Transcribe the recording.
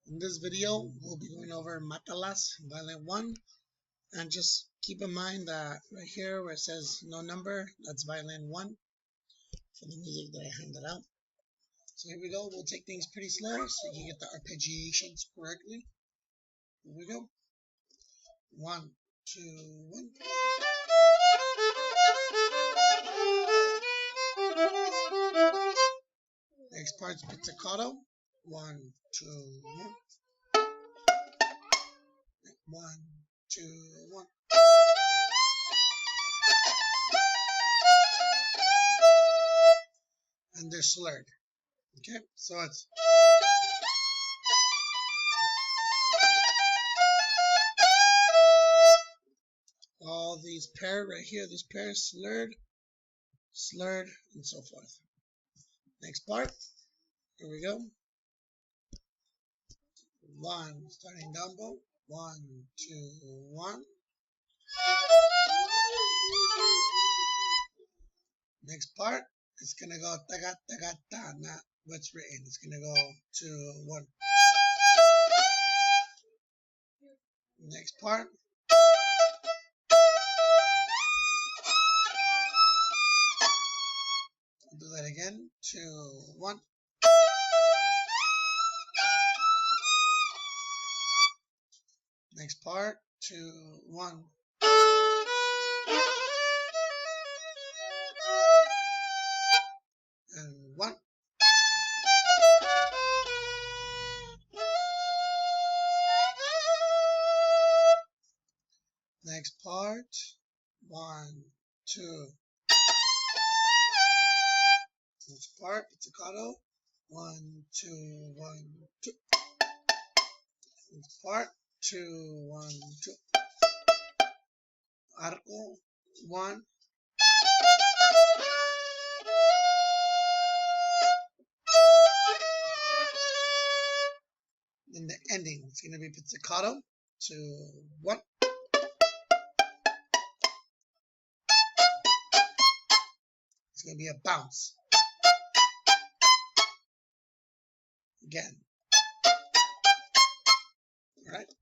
In this video, we'll be going over Matalas, violin 1, and just keep in mind that right here where it says no number, that's violin 1 for the music that I handed out. So here we go, we'll take things pretty slow so you can get the arpeggiations correctly. Here we go. 1, 2, 1. Next part's pizzicato. 1, 2, 1. 1, 2, 1. And they're slurred. Okay, so it's all these pair right here, this pair is slurred, and so forth. Next part, here we go. 1, starting down bow. 1, 2, 1. Next part, it's gonna go taga taga ta, not what's written. It's gonna go 2, 1. Next part. I'll do that again. 2, 1. Next part. 2, 1. And 1. Next part. 1, 2. Next part, pizzicato. 1, 2, 1, 2. Next part, 2, 1, 2. Arco, 1. Then the ending, it's going to be pizzicato. 2, 1. It's going to be a bounce. Again. All right.